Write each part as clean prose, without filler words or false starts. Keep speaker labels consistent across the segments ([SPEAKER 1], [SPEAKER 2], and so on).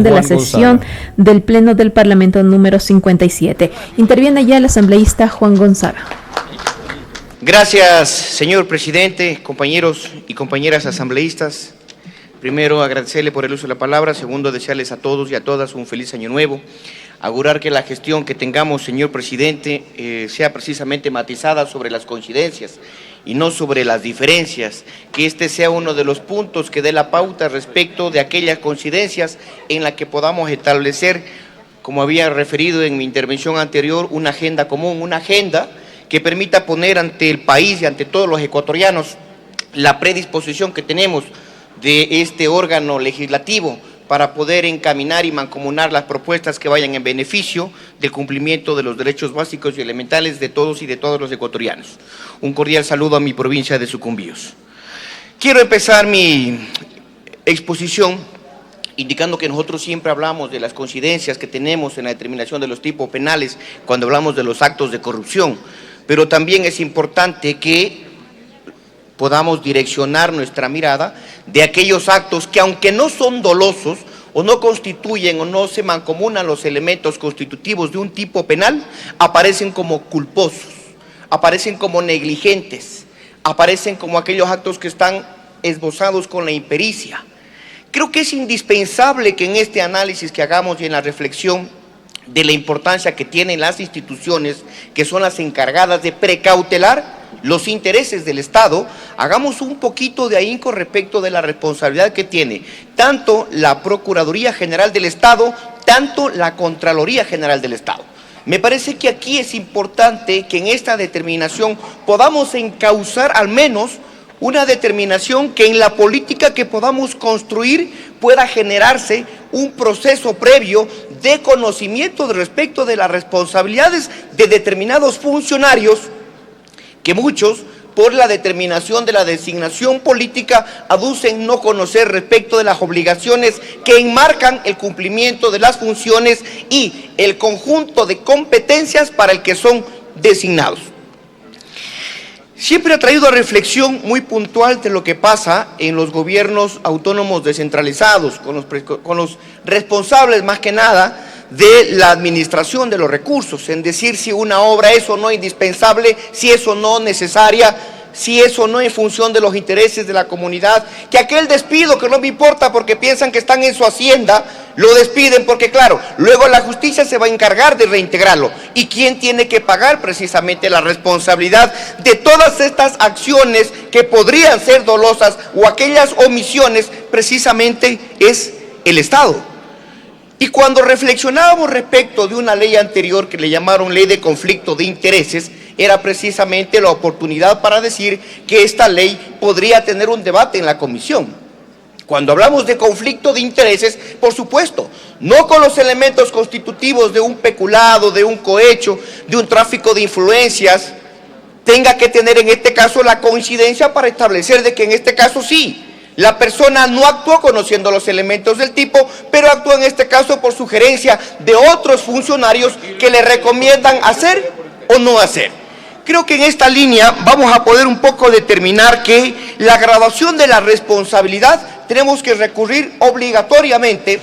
[SPEAKER 1] de la sesión del Pleno del Parlamento número 57. Interviene ya el asambleísta Juan Gonzaga.
[SPEAKER 2] Gracias, señor presidente, compañeros y compañeras asambleístas. Primero, agradecerle por el uso de la palabra. Segundo, desearles a todos y a todas un feliz año nuevo. Augurar que la gestión que tengamos, señor presidente, sea precisamente matizada sobre las coincidencias y no sobre las diferencias, que este sea uno de los puntos que dé la pauta respecto de aquellas coincidencias en la que podamos establecer, como había referido en mi intervención anterior, una agenda común, una agenda que permita poner ante el país y ante todos los ecuatorianos la predisposición que tenemos de este órgano legislativo para poder encaminar y mancomunar las propuestas que vayan en beneficio del cumplimiento de los derechos básicos y elementales de todos y de todos los ecuatorianos. Un cordial saludo a mi provincia de Sucumbíos. Quiero empezar mi exposición indicando que nosotros siempre hablamos de las coincidencias que tenemos en la determinación de los tipos penales cuando hablamos de los actos de corrupción, pero también es importante que podamos direccionar nuestra mirada de aquellos actos que, aunque no son dolosos o no constituyen o no se mancomunan los elementos constitutivos de un tipo penal, aparecen como culposos, aparecen como negligentes, aparecen como aquellos actos que están esbozados con la impericia. Creo que es indispensable que en este análisis que hagamos y en la reflexión de la importancia que tienen las instituciones que son las encargadas de precautelar los intereses del Estado, hagamos un poquito de ahínco respecto de la responsabilidad que tiene tanto la Procuraduría General del Estado, tanto la Contraloría General del Estado. Me parece que aquí es importante que en esta determinación podamos encauzar al menos una determinación que en la política que podamos construir pueda generarse un proceso previo de conocimiento respecto de las responsabilidades de determinados funcionarios que muchos, por la determinación de la designación política, aducen no conocer respecto de las obligaciones que enmarcan el cumplimiento de las funciones y el conjunto de competencias para el que son designados. Siempre ha traído a reflexión muy puntual de lo que pasa en los gobiernos autónomos descentralizados, con los responsables más que nada de la administración de los recursos, en decir si una obra es o no indispensable, si es o no necesaria, si es o no en función de los intereses de la comunidad, que aquel despido que no me importa porque piensan que están en su hacienda, lo despiden porque claro, luego la justicia se va a encargar de reintegrarlo. ¿Y quién tiene que pagar precisamente la responsabilidad de todas estas acciones que podrían ser dolosas o aquellas omisiones? Precisamente es el Estado. Y cuando reflexionábamos respecto de una ley anterior que le llamaron ley de conflicto de intereses, era precisamente la oportunidad para decir que esta ley podría tener un debate en la comisión. Cuando hablamos de conflicto de intereses, por supuesto, no con los elementos constitutivos de un peculado, de un cohecho, de un tráfico de influencias, tenga que tener en este caso la coincidencia para establecer de que en este caso sí, la persona no actuó conociendo los elementos del tipo, pero actuó en este caso por sugerencia de otros funcionarios que le recomiendan hacer o no hacer. Creo que en esta línea vamos a poder un poco determinar que la graduación de la responsabilidad tenemos que recurrir obligatoriamente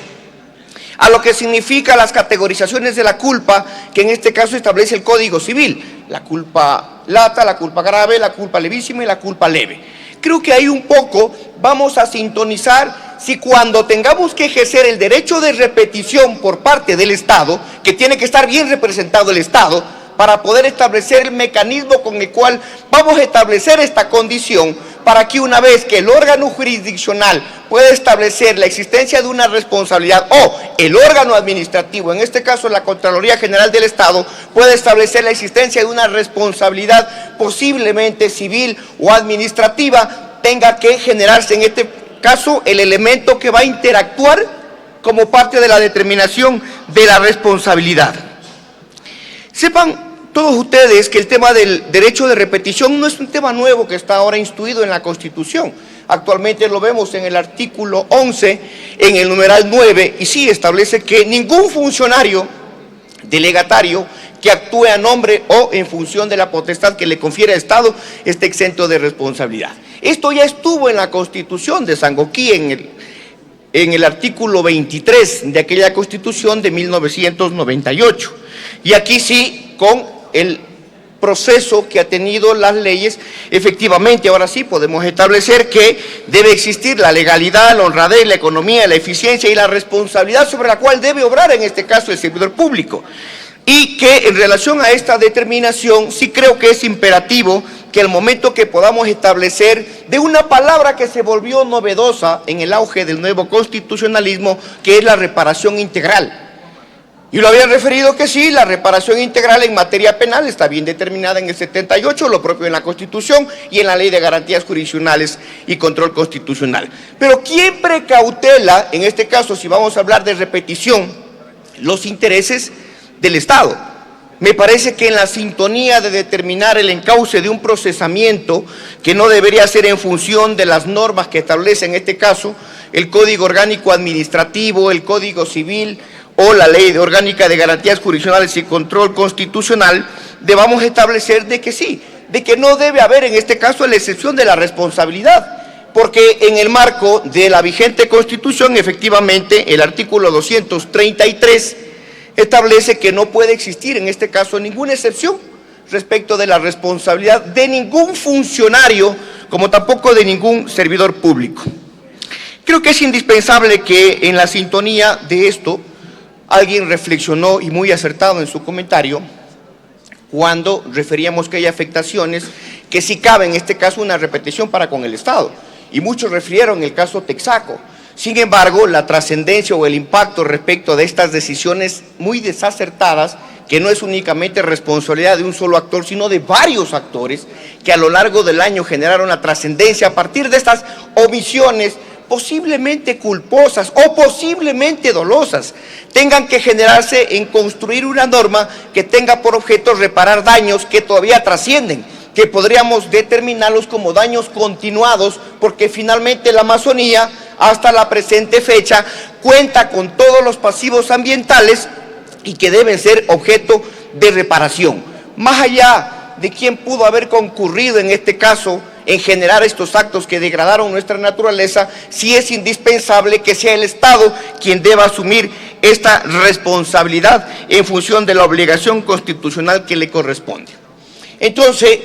[SPEAKER 2] a lo que significa las categorizaciones de la culpa, que en este caso establece el Código Civil: la culpa lata, la culpa grave, la culpa levísima y la culpa leve. Creo que ahí un poco vamos a sintonizar si cuando tengamos que ejercer el derecho de repetición por parte del Estado, que tiene que estar bien representado el Estado, para poder establecer el mecanismo con el cual vamos a establecer esta condición, para que una vez que el órgano jurisdiccional pueda establecer la existencia de una responsabilidad, o el órgano administrativo, en este caso la Contraloría General del Estado, pueda establecer la existencia de una responsabilidad posiblemente civil o administrativa, tenga que generarse en este caso el elemento que va a interactuar como parte de la determinación de la responsabilidad. Sepan todos ustedes que el tema del derecho de repetición no es un tema nuevo que está ahora instruido en la Constitución. Actualmente lo vemos en el artículo 11, en el numeral 9, y sí establece que ningún funcionario delegatario que actúe a nombre o en función de la potestad que le confiere el Estado esté exento de responsabilidad. Esto ya estuvo en la Constitución de Sangoquí en en el artículo 23 de aquella Constitución de 1998. Y aquí sí, con el proceso que ha tenido las leyes, efectivamente, ahora sí podemos establecer que debe existir la legalidad, la honradez, la economía, la eficiencia y la responsabilidad sobre la cual debe obrar, en este caso, el servidor público. Y que en relación a esta determinación, sí creo que es imperativo que el momento que podamos establecer de una palabra que se volvió novedosa en el auge del nuevo constitucionalismo, que es la reparación integral. Y lo habían referido que sí, la reparación integral en materia penal está bien determinada en el 78, lo propio en la Constitución y en la Ley de Garantías Jurisdiccionales y Control Constitucional. Pero ¿quién precautela, en este caso, si vamos a hablar de repetición, los intereses del Estado? Me parece que en la sintonía de determinar el encauce de un procesamiento que no debería ser en función de las normas que establece en este caso el Código Orgánico Administrativo, el Código Civil o la Ley Orgánica de Garantías Jurisdiccionales y Control Constitucional, debamos establecer de que sí, de que no debe haber en este caso la excepción de la responsabilidad, porque en el marco de la vigente Constitución, efectivamente, el artículo 233 establece que no puede existir en este caso ninguna excepción respecto de la responsabilidad de ningún funcionario, como tampoco de ningún servidor público. Creo que es indispensable que en la sintonía de esto, alguien reflexionó y muy acertado en su comentario cuando referíamos que hay afectaciones que sí cabe en este caso una repetición para con el Estado, y muchos refirieron el caso Texaco. Sin embargo, la trascendencia o el impacto respecto de estas decisiones muy desacertadas, que no es únicamente responsabilidad de un solo actor, sino de varios actores que a lo largo del año generaron la trascendencia a partir de estas omisiones posiblemente culposas o posiblemente dolosas, tengan que generarse en construir una norma que tenga por objeto reparar daños que todavía trascienden, que podríamos determinarlos como daños continuados, porque finalmente la Amazonía, hasta la presente fecha, cuenta con todos los pasivos ambientales y que deben ser objeto de reparación. Más allá de quién pudo haber concurrido en este caso en generar estos actos que degradaron nuestra naturaleza, sí es indispensable que sea el Estado quien deba asumir esta responsabilidad en función de la obligación constitucional que le corresponde. Entonces,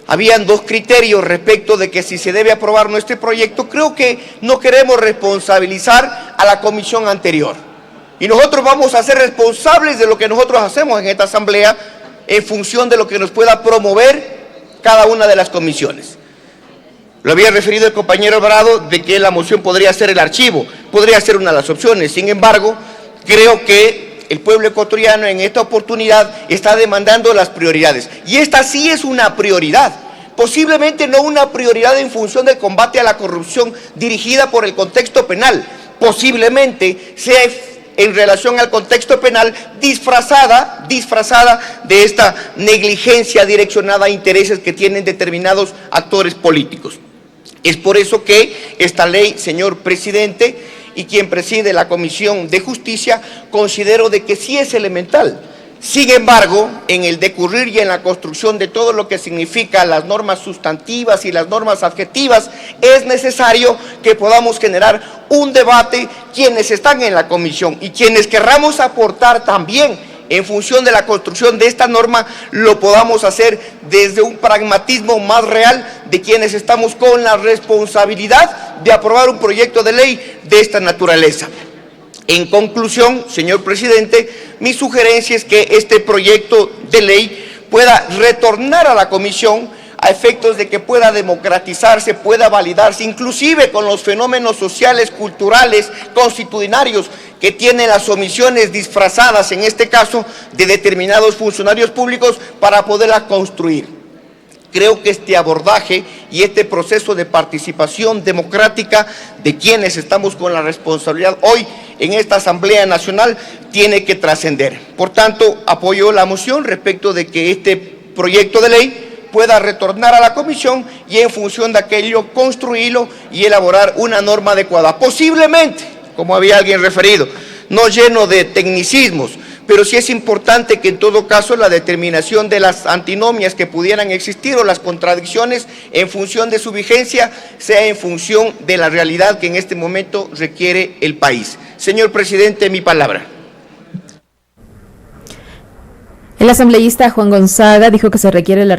[SPEAKER 2] habían dos criterios respecto de que si se debe aprobar nuestro proyecto. Creo que no queremos responsabilizar a la comisión anterior. Y nosotros vamos a ser responsables de lo que nosotros hacemos en esta asamblea en función de lo que nos pueda promover cada una de las comisiones. Lo había referido el compañero Alvarado de que la moción podría ser el archivo, podría ser una de las opciones. Sin embargo, creo que el pueblo ecuatoriano en esta oportunidad está demandando las prioridades. Y esta sí es una prioridad, posiblemente no una prioridad en función del combate a la corrupción dirigida por el contexto penal, posiblemente sea en relación al contexto penal disfrazada de esta negligencia direccionada a intereses que tienen determinados actores políticos. Es por eso que esta ley, señor presidente, y quien preside la Comisión de Justicia, considero de que sí es elemental. Sin embargo, en el decurrir y en la construcción de todo lo que significa las normas sustantivas y las normas adjetivas, es necesario que podamos generar un debate quienes están en la comisión y quienes querramos aportar también en función de la construcción de esta norma, lo podamos hacer desde un pragmatismo más real de quienes estamos con la responsabilidad de aprobar un proyecto de ley de esta naturaleza. En conclusión, señor presidente, mi sugerencia es que este proyecto de ley pueda retornar a la comisión a efectos de que pueda democratizarse, pueda validarse, inclusive con los fenómenos sociales, culturales, constitucionarios que tienen las omisiones disfrazadas, en este caso, de determinados funcionarios públicos para poderla construir. Creo que este abordaje y este proceso de participación democrática de quienes estamos con la responsabilidad hoy en esta Asamblea Nacional tiene que trascender. Por tanto, apoyo la moción respecto de que este proyecto de ley pueda retornar a la comisión y en función de aquello construirlo y elaborar una norma adecuada. Posiblemente, como había alguien referido, no lleno de tecnicismos, pero sí es importante que en todo caso la determinación de las antinomias que pudieran existir o las contradicciones en función de su vigencia sea en función de la realidad que en este momento requiere el país. Señor presidente, mi palabra.
[SPEAKER 1] El asambleísta Juan Gonzaga dijo que se requiere la